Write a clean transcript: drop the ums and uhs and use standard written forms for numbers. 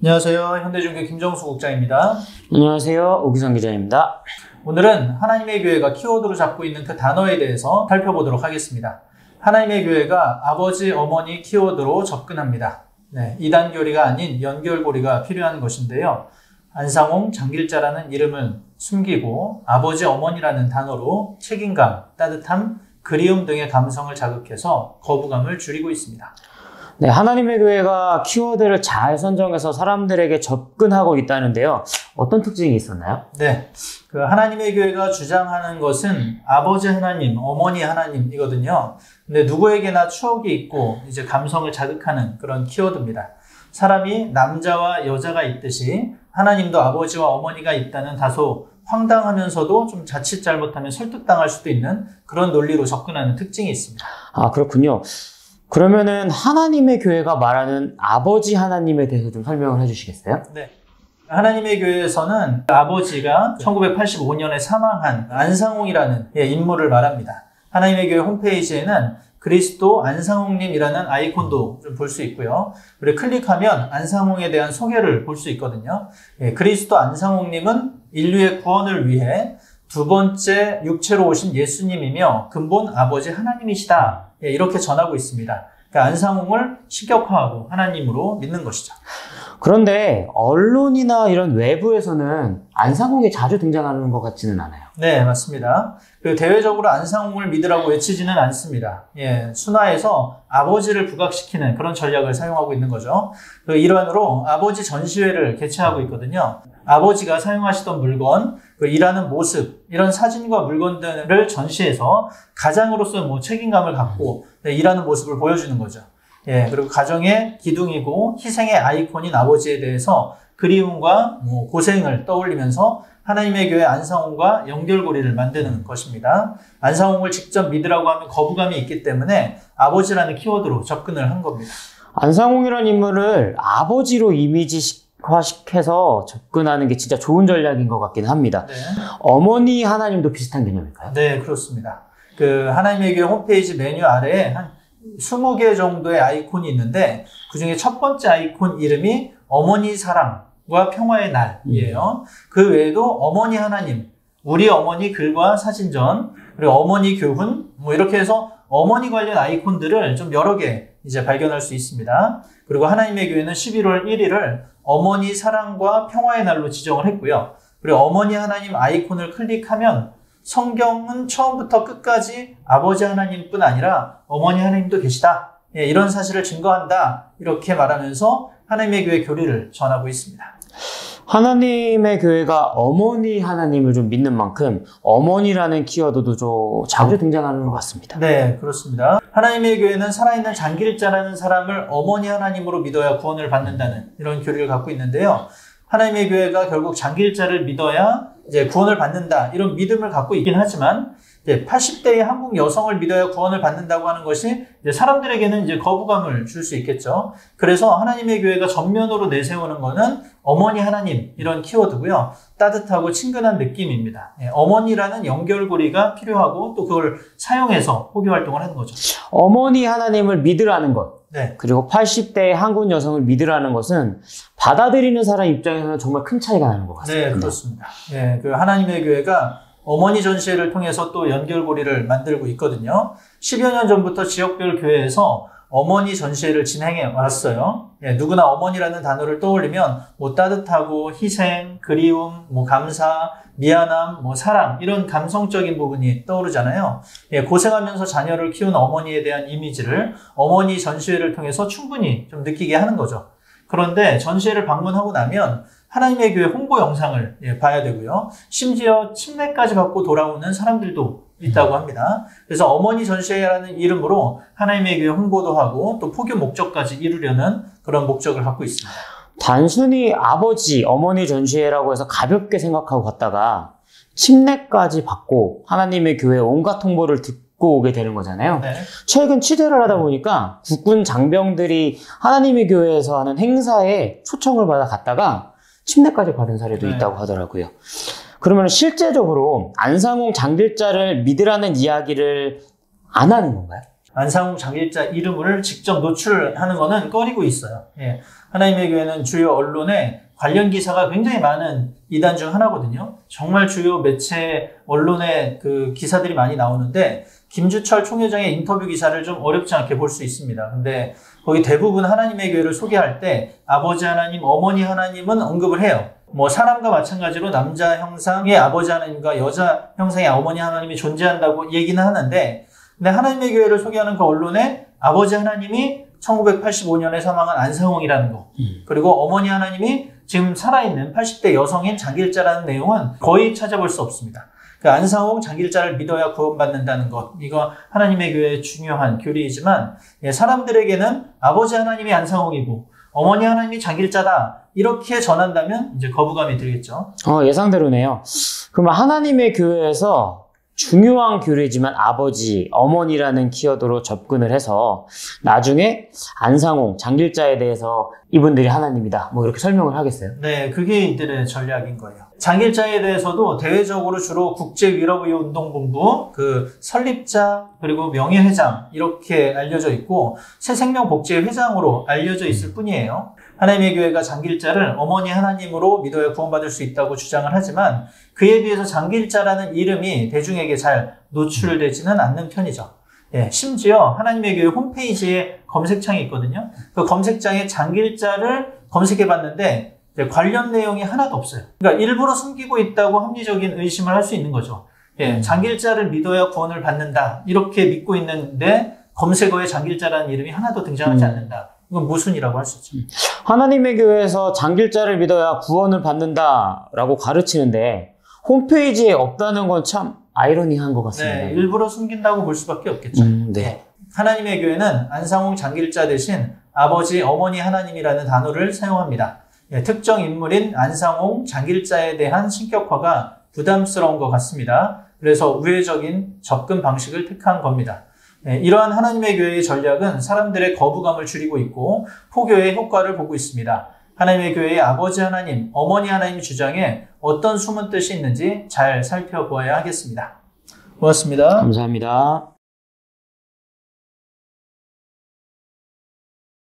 안녕하세요. 현대중교 김정수 국장입니다. 안녕하세요. 오기성 기자입니다. 오늘은 하나님의 교회가 키워드로 잡고 있는 그 단어에 대해서 살펴보도록 하겠습니다. 하나님의 교회가 아버지, 어머니 키워드로 접근합니다. 네, 이단교리가 아닌 연결고리가 필요한 것인데요. 안상홍, 장길자라는 이름을 숨기고 아버지, 어머니라는 단어로 책임감, 따뜻함, 그리움 등의 감성을 자극해서 거부감을 줄이고 있습니다. 네, 하나님의 교회가 키워드를 잘 선정해서 사람들에게 접근하고 있다는데요. 어떤 특징이 있었나요? 네, 그 하나님의 교회가 주장하는 것은 아버지 하나님, 어머니 하나님이거든요. 근데 누구에게나 추억이 있고 이제 감성을 자극하는 그런 키워드입니다. 사람이 남자와 여자가 있듯이 하나님도 아버지와 어머니가 있다는 다소 황당하면서도 좀 자칫 잘못하면 설득당할 수도 있는 그런 논리로 접근하는 특징이 있습니다. 아, 그렇군요. 그러면은 하나님의 교회가 말하는 아버지 하나님에 대해서 좀 설명을 해주시겠어요? 네. 하나님의 교회에서는 아버지가 1985년에 사망한 안상홍이라는 인물을 말합니다. 하나님의 교회 홈페이지에는 그리스도 안상홍님이라는 아이콘도 좀 볼 수 있고요. 그리고 클릭하면 안상홍에 대한 소개를 볼 수 있거든요. 그리스도 안상홍님은 인류의 구원을 위해 두 번째 육체로 오신 예수님이며 근본 아버지 하나님이시다. 이렇게 전하고 있습니다. 그러니까 안상홍을 신격화하고 하나님으로 믿는 것이죠. 그런데 언론이나 이런 외부에서는 안상홍이 자주 등장하는 것 같지는 않아요. 네, 맞습니다. 그 대외적으로 안상홍을 믿으라고 외치지는 않습니다. 순화해서 아버지를 부각시키는 그런 전략을 사용하고 있는 거죠. 그 일환으로 아버지 전시회를 개최하고 있거든요. 아버지가 사용하시던 물건, 그 일하는 모습, 이런 사진과 물건들을 전시해서 가장으로서 책임감을 갖고 일하는 모습을 보여주는 거죠. 그리고 가정의 기둥이고 희생의 아이콘인 아버지에 대해서 그리움과 고생을 떠올리면서 하나님의 교회 안상홍과 연결고리를 만드는 것입니다. 안상홍을 직접 믿으라고 하면 거부감이 있기 때문에 아버지라는 키워드로 접근을 한 겁니다. 안상홍이라는 인물을 아버지로 이미지화시켜서 접근하는 게 진짜 좋은 전략인 것 같긴 합니다. 네. 어머니 하나님도 비슷한 개념일까요? 네, 그렇습니다. 그 하나님의 교회 홈페이지 메뉴 아래에 한 20개 정도의 아이콘이 있는데 그중에 첫 번째 아이콘 이름이 어머니 사랑과 평화의 날이에요. 그 외에도 어머니 하나님, 우리 어머니 글과 사진전, 그리고 어머니 교훈, 이렇게 해서 어머니 관련 아이콘들을 좀 여러 개 이제 발견할 수 있습니다. 그리고 하나님의 교회는 11월 1일을 어머니 사랑과 평화의 날로 지정을 했고요. 그리고 어머니 하나님 아이콘을 클릭하면 성경은 처음부터 끝까지 아버지 하나님뿐 아니라 어머니 하나님도 계시다. 이런 사실을 증거한다. 이렇게 말하면서 하나님의 교회 교리를 전하고 있습니다. 하나님의 교회가 어머니 하나님을 좀 믿는 만큼 어머니라는 키워드도 좀 자주 등장하는 것 같습니다. 네, 그렇습니다. 하나님의 교회는 살아있는 장길자라는 사람을 어머니 하나님으로 믿어야 구원을 받는다는 이런 교리를 갖고 있는데요. 하나님의 교회가 결국 장길자를 믿어야 이제 구원을 받는다 이런 믿음을 갖고 있긴 하지만 이제 80대의 한국 여성을 믿어야 구원을 받는다고 하는 것이 이제 사람들에게는 이제 거부감을 줄 수 있겠죠. 그래서 하나님의 교회가 전면으로 내세우는 거는 어머니 하나님 이런 키워드고요. 따뜻하고 친근한 느낌입니다. 어머니라는 연결고리가 필요하고 또 그걸 사용해서 포교 활동을 하는 거죠. 어머니 하나님을 믿으라는 것. 네. 그리고 80대의 한국 여성을 믿으라는 것은 받아들이는 사람 입장에서는 정말 큰 차이가 나는 것 같습니다. 네, 그렇습니다. 그 하나님의 교회가 어머니 전시회를 통해서 또 연결고리를 만들고 있거든요. 10여 년 전부터 지역별 교회에서 어머니 전시회를 진행해 왔어요. 누구나 어머니라는 단어를 떠올리면 따뜻하고 희생, 그리움, 감사, 미안함, 사랑 이런 감성적인 부분이 떠오르잖아요. 고생하면서 자녀를 키운 어머니에 대한 이미지를 어머니 전시회를 통해서 충분히 좀 느끼게 하는 거죠. 그런데 전시회를 방문하고 나면 하나님의 교회 홍보 영상을 봐야 되고요. 심지어 침례까지 받고 돌아오는 사람들도 있다고 합니다. 그래서 어머니 전시회라는 이름으로 하나님의 교회 홍보도 하고 또 포교 목적까지 이루려는 그런 목적을 갖고 있습니다. 단순히 아버지, 어머니 전시회라고 해서 가볍게 생각하고 갔다가 침례까지 받고 하나님의 교회 온갖 홍보를 듣고 오게 되는 거잖아요. 네. 최근 취재를 하다 보니까 국군 장병들이 하나님의 교회에서 하는 행사에 초청을 받아 갔다가 침례까지 받은 사례도 있다고 하더라고요. 그러면 실제적으로 안상홍 장길자를 믿으라는 이야기를 안 하는 건가요? 안상홍 장길자 이름을 직접 노출하는 것은 꺼리고 있어요. 예. 하나님의 교회는 주요 언론에 관련 기사가 굉장히 많은 이단 중 하나거든요. 정말 주요 매체 언론에 그 기사들이 많이 나오는데 김주철 총회장의 인터뷰 기사를 좀 어렵지 않게 볼 수 있습니다. 근데 거기 대부분 하나님의 교회를 소개할 때 아버지 하나님, 어머니 하나님은 언급을 해요. 뭐 사람과 마찬가지로 남자 형상의 아버지 하나님과 여자 형상의 어머니 하나님이 존재한다고 얘기는 하는데, 근데 하나님의 교회를 소개하는 그 언론에 아버지 하나님이 1985년에 사망한 안상홍이라는 거, 그리고 어머니 하나님이 지금 살아있는 80대 여성인 장길자라는 내용은 거의 찾아볼 수 없습니다. 그 안상홍 장길자를 믿어야 구원받는다는 것, 이거 하나님의 교회의 중요한 교리이지만, 사람들에게는 아버지 하나님이 안상홍이고 어머니 하나님이 장길자다 이렇게 전한다면 이제 거부감이 들겠죠. 예상대로네요. 그러면 하나님의 교회에서 중요한 교리지만 아버지, 어머니라는 키워드로 접근을 해서 나중에 안상홍, 장길자에 대해서 이분들이 하나님이다 뭐 이렇게 설명을 하겠어요? 네, 그게 이들의 전략인 거예요. 장길자에 대해서도 대외적으로 주로 국제위로운동본부, 그 설립자, 그리고 명예회장 이렇게 알려져 있고 새생명복지회장으로 알려져 있을 뿐이에요. 하나님의 교회가 장길자를 어머니 하나님으로 믿어야 구원받을 수 있다고 주장을 하지만 그에 비해서 장길자라는 이름이 대중에게 잘 노출되지는 않는 편이죠. 예, 심지어 하나님의 교회 홈페이지에 검색창이 있거든요. 그 검색창에 장길자를 검색해봤는데 관련 내용이 하나도 없어요. 그러니까 일부러 숨기고 있다고 합리적인 의심을 할 수 있는 거죠. 예, 장길자를 믿어야 구원을 받는다 이렇게 믿고 있는데 검색어에 장길자라는 이름이 하나도 등장하지 않는다. 이건 모순이라고 할 수 있죠. 하나님의 교회에서 장길자를 믿어야 구원을 받는다라고 가르치는데 홈페이지에 없다는 건 참 아이러니한 것 같습니다. 네, 일부러 숨긴다고 볼 수밖에 없겠죠. 네. 하나님의 교회는 안상홍 장길자 대신 아버지, 어머니 하나님이라는 단어를 사용합니다. 특정 인물인 안상홍 장길자에 대한 신격화가 부담스러운 것 같습니다. 그래서 우회적인 접근 방식을 택한 겁니다. 이러한 하나님의 교회의 전략은 사람들의 거부감을 줄이고 있고 포교의 효과를 보고 있습니다. 하나님의 교회의 아버지 하나님, 어머니 하나님 주장에 어떤 숨은 뜻이 있는지 잘 살펴보아야 하겠습니다. 고맙습니다. 감사합니다.